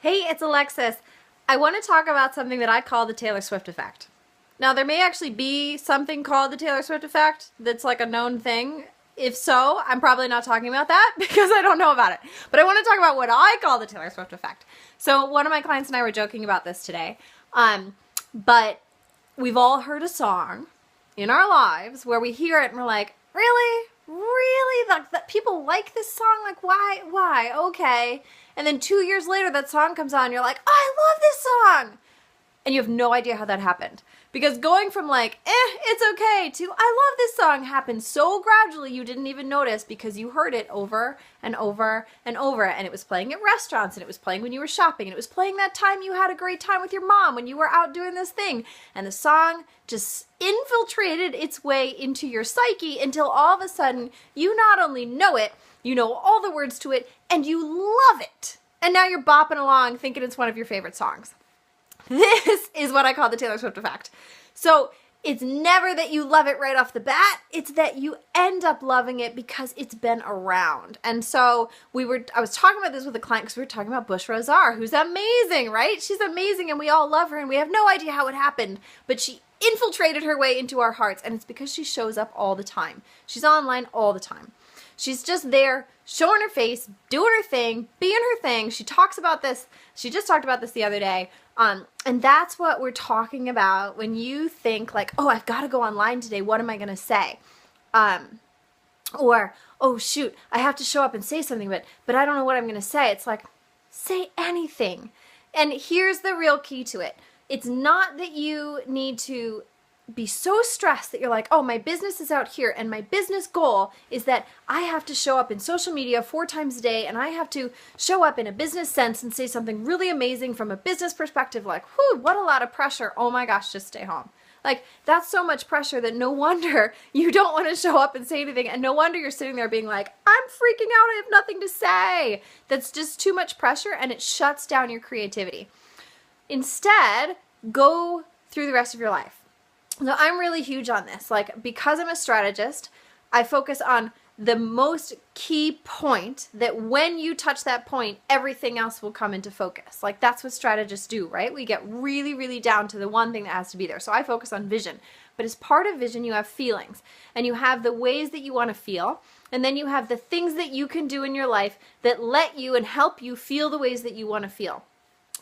Hey, it's Alexis. I want to talk about something that I call the Taylor Swift effect. Now, there may actually be something called the Taylor Swift effect that's like a known thing. If so, I'm probably not talking about that because I don't know about it. But I want to talk about what I call the Taylor Swift effect. So one of my clients and I were joking about this today. But we've all heard a song in our lives where we hear it and we're like, really? Really? That people like this song? Like, why? Okay. And then 2 years later, that song comes on, and you're like, oh, I love this song. And you have no idea how that happened. Because going from like, it's okay, to I love this song happened so gradually you didn't even notice because you heard it over and over and over. And it was playing at restaurants, and it was playing when you were shopping, and it was playing that time you had a great time with your mom when you were out doing this thing. And the song just infiltrated its way into your psyche until all of a sudden you not only know it, you know all the words to it, and you love it. And now you're bopping along thinking it's one of your favorite songs. This is what I call the Taylor Swift effect. So it's never that you love it right off the bat. It's that you end up loving it because it's been around. And so I was talking about this with a client because we were talking about Bush Rosar, who's amazing, right? She's amazing and we all love her and we have no idea how it happened, but she infiltrated her way into our hearts, and it's because she shows up all the time. She's online all the time. She's just there, showing her face, doing her thing, being her thing. She talks about this. She just talked about this the other day. And that's what we're talking about when you think like, oh, I've got to go online today. What am I going to say? Or, oh, shoot, I have to show up and say something, but I don't know what I'm going to say. It's like, say anything. And here's the real key to it. It's not that you need to be so stressed that you're like, oh, my business is out here and my business goal is that I have to show up in social media 4 times a day and I have to show up in a business sense and say something really amazing from a business perspective, like, whew, what a lot of pressure. Oh my gosh, just stay home. Like, that's so much pressure that no wonder you don't want to show up and say anything, and no wonder you're sitting there being like, I'm freaking out, I have nothing to say. That's just too much pressure and it shuts down your creativity. Instead, go through the rest of your life. So I'm really huge on this. Like, because I'm a strategist, I focus on the most key point that when you touch that point, everything else will come into focus. Like, that's what strategists do, right? We get really, really down to the one thing that has to be there. So I focus on vision. But as part of vision, you have feelings. And you have the ways that you want to feel. And then you have the things that you can do in your life that let you and help you feel the ways that you want to feel.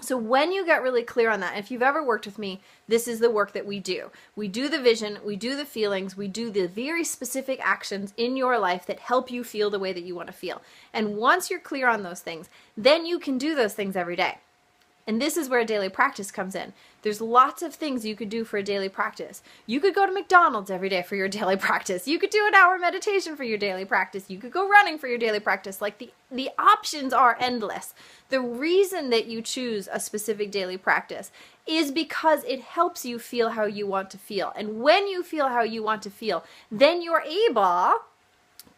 So when you get really clear on that, if you've ever worked with me, this is the work that we do. We do the vision, we do the feelings, we do the very specific actions in your life that help you feel the way that you want to feel. And once you're clear on those things, then you can do those things every day. And this is where daily practice comes in. There's lots of things you could do for a daily practice. You could go to McDonald's every day for your daily practice. You could do an hour meditation for your daily practice. You could go running for your daily practice. Like, the options are endless. The reason that you choose a specific daily practice is because it helps you feel how you want to feel. And when you feel how you want to feel, then you're able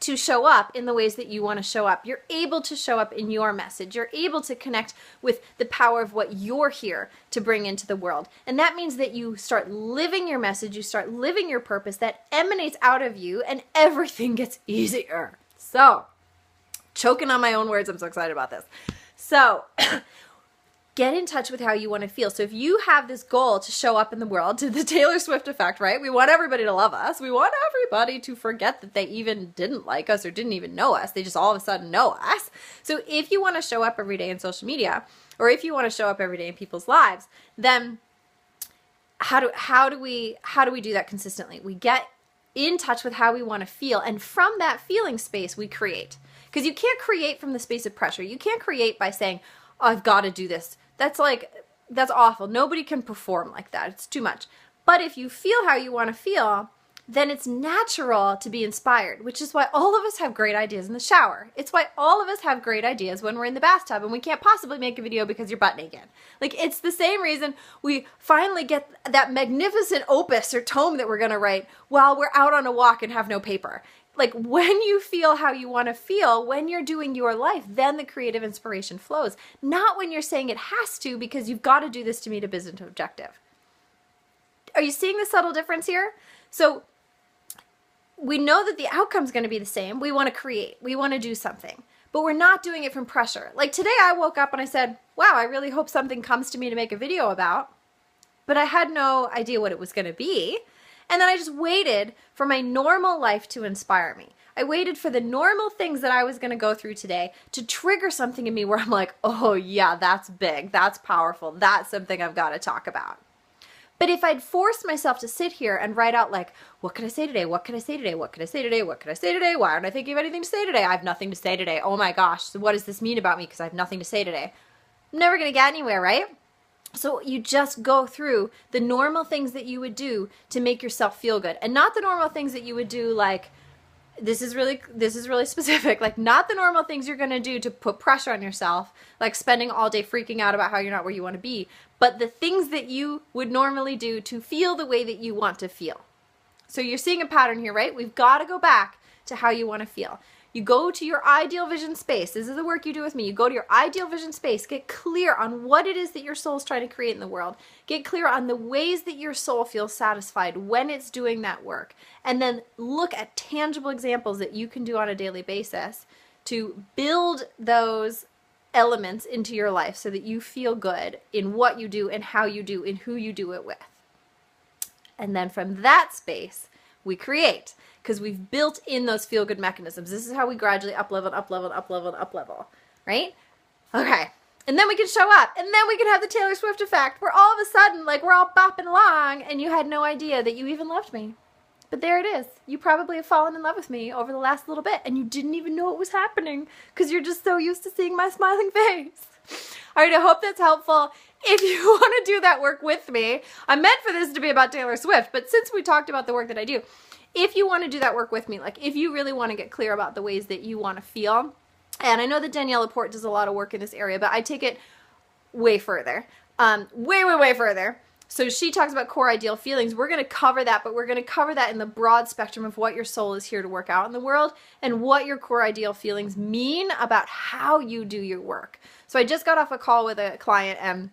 to show up in the ways that you want to show up. You're able to show up in your message. You're able to connect with the power of what you're here to bring into the world. And that means that you start living your message, you start living your purpose that emanates out of you, and everything gets easier. So, choking on my own words, I'm so excited about this. So, get in touch with how you want to feel. So if you have this goal to show up in the world, to the Taylor Swift effect, right? We want everybody to love us. We want everybody to forget that they even didn't like us or didn't even know us. They just all of a sudden know us. So if you want to show up every day in social media, or if you want to show up every day in people's lives, then how do we do that consistently? We get in touch with how we want to feel, and from that feeling space, we create. Because you can't create from the space of pressure. You can't create by saying, oh, I've got to do this. That's awful. Nobody can perform like that. It's too much. But if you feel how you want to feel, then it's natural to be inspired, which is why all of us have great ideas in the shower. It's why all of us have great ideas when we're in the bathtub and we can't possibly make a video because you're butt naked. Like, it's the same reason we finally get that magnificent opus or tome that we're going to write while we're out on a walk and have no paper. Like, when you feel how you want to feel, when you're doing your life, then the creative inspiration flows. Not when you're saying it has to because you've got to do this to meet a business objective. Are you seeing the subtle difference here? So we know that the outcome's going to be the same. We want to create. We want to do something. but we're not doing it from pressure. Like today I woke up and I said, wow, I really hope something comes to me to make a video about, but I had no idea what it was going to be. And then I just waited for my normal life to inspire me. I waited for the normal things that I was going to go through today to trigger something in me where I'm like, oh yeah, that's big, that's powerful, that's something I've got to talk about. But if I'd forced myself to sit here and write out like, what can I say today? What can I say today? What can I say today? What can I say today? Why aren't I thinking of anything to say today? I have nothing to say today. Oh my gosh, so what does this mean about me because I have nothing to say today? I'm never going to get anywhere, right? So you just go through the normal things that you would do to make yourself feel good, and not the normal things that you would do like, this is really specific, like not the normal things you're going to do to put pressure on yourself, like spending all day freaking out about how you're not where you want to be, but the things that you would normally do to feel the way that you want to feel. So you're seeing a pattern here, right? We've got to go back to how you want to feel. You go to your ideal vision space. This is the work you do with me. You go to your ideal vision space. Get clear on what it is that your soul is trying to create in the world. Get clear on the ways that your soul feels satisfied when it's doing that work. And then look at tangible examples that you can do on a daily basis to build those elements into your life so that you feel good in what you do and how you do and who you do it with. And then from that space, we create. Because we've built in those feel-good mechanisms. This is how we gradually up-level, up-level, up-level, up-level, right? Okay, and then we can show up, and then we can have the Taylor Swift effect, where all of a sudden, like, we're all bopping along, and you had no idea that you even loved me. But there it is. You probably have fallen in love with me over the last little bit, and you didn't even know it was happening, because you're just so used to seeing my smiling face. All right, I hope that's helpful. If you want to do that work with me, I meant for this to be about Taylor Swift, but since we talked about the work that I do, if you want to do that work with me, like if you really want to get clear about the ways that you want to feel, and I know that Danielle Laporte does a lot of work in this area, but I take it way further, way further. So she talks about core ideal feelings. We're going to cover that, but we're going to cover that in the broad spectrum of what your soul is here to work out in the world and what your core ideal feelings mean about how you do your work. So I just got off a call with a client and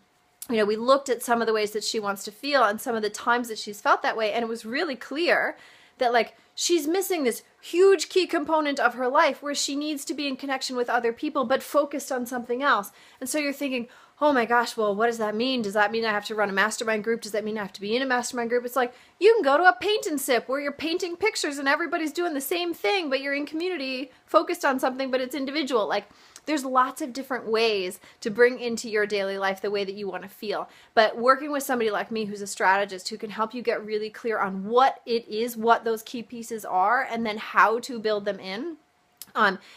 we looked at some of the ways that she wants to feel and some of the times that she's felt that way, and it was really clear that like she's missing this huge key component of her life where she needs to be in connection with other people but focused on something else. And so you're thinking, oh my gosh, well, what does that mean? Does that mean I have to run a mastermind group? Does that mean I have to be in a mastermind group? It's like, you can go to a paint and sip where you're painting pictures and everybody's doing the same thing, but you're in community focused on something, but it's individual. Like, there's lots of different ways to bring into your daily life the way that you want to feel. But working with somebody like me who's a strategist who can help you get really clear on what it is, what those key pieces are, and then how to build them in,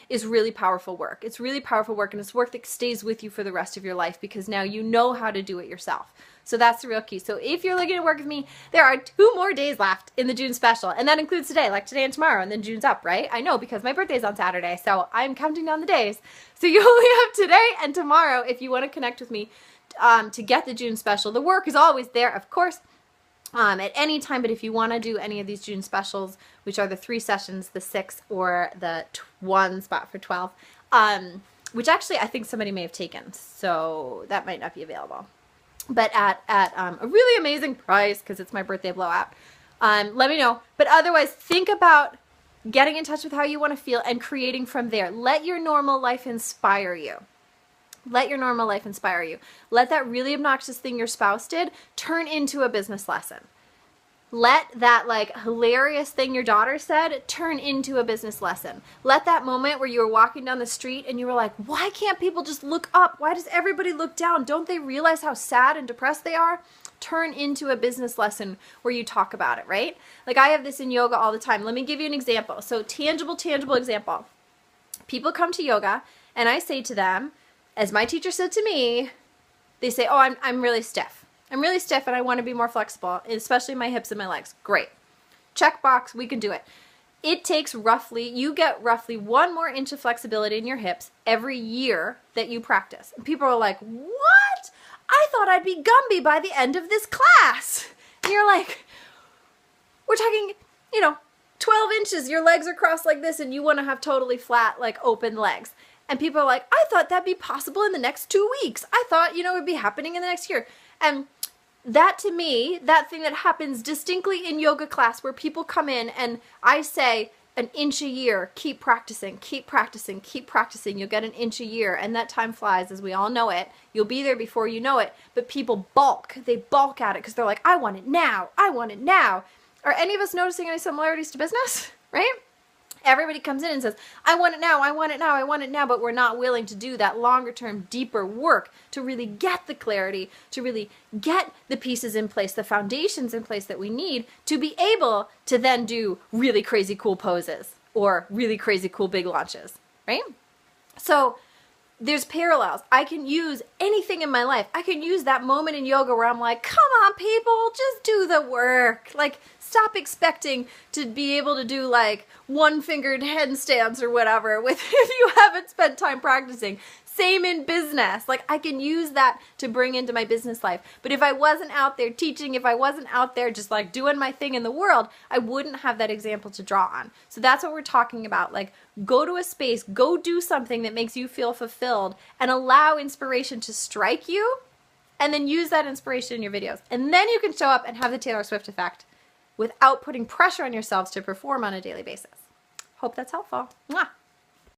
is really powerful work. It's really powerful work, and it's work that stays with you for the rest of your life because now you know how to do it yourself. So that's the real key. So if you're looking to work with me, there are 2 more days left in the June special, and that includes today, like today and tomorrow, and then June's up, right? I know because my birthday's on Saturday, so I'm counting down the days. So you only have today and tomorrow if you want to connect with me to get the June special. The work is always there, of course, at any time, but if you want to do any of these June specials, which are the 3 sessions, the 6 or the 1 spot for 12, which actually I think somebody may have taken, so that might not be available. But at a really amazing price because it's my birthday blowout. Let me know. But otherwise, think about getting in touch with how you want to feel and creating from there. Let your normal life inspire you. Let your normal life inspire you. Let that really obnoxious thing your spouse did turn into a business lesson. Let that like hilarious thing your daughter said turn into a business lesson. Let that moment where you were walking down the street and you were like, why can't people just look up? Why does everybody look down? Don't they realize how sad and depressed they are? Turn into a business lesson where you talk about it, right? Like I have this in yoga all the time. Let me give you an example. So tangible example. People come to yoga and I say to them, as my teacher said to me, they say, oh, I'm really stiff. I'm really stiff and I want to be more flexible, especially my hips and my legs. Great. Check box, we can do it. It takes you get roughly 1 more inch of flexibility in your hips every year that you practice. And people are like, what? I thought I'd be Gumby by the end of this class. And you're like, we're talking, 12 inches, your legs are crossed like this and you want to have totally flat, like open legs. And people are like, I thought that'd be possible in the next 2 weeks. I thought, it would be happening in the next year. And that to me, that thing that happens distinctly in yoga class where people come in and I say, an inch a year. Keep practicing, keep practicing, keep practicing. You'll get an inch a year, and that time flies, as we all know it. You'll be there before you know it, but people balk. They balk at it because they're like, I want it now. I want it now. Are any of us noticing any similarities to business, right? Everybody comes in and says, I want it now, I want it now, I want it now, but we're not willing to do that longer term, deeper work to really get the clarity, to really get the pieces in place, the foundations in place that we need to be able to then do really crazy cool poses or really crazy cool big launches, right? So there's parallels. I can use anything in my life. I can use that moment in yoga where I'm like, come on people, just do the work. Like, stop expecting to be able to do like one-fingered handstands or whatever if you haven't spent time practicing. Same in business. Like, I can use that to bring into my business life. But if I wasn't out there teaching, if I wasn't out there just like doing my thing in the world, I wouldn't have that example to draw on. So that's what we're talking about. Like, go to a space, go do something that makes you feel fulfilled and allow inspiration to strike you, and then use that inspiration in your videos. And then you can show up and have the Taylor Swift effect without putting pressure on yourselves to perform on a daily basis. Hope that's helpful. Mwah.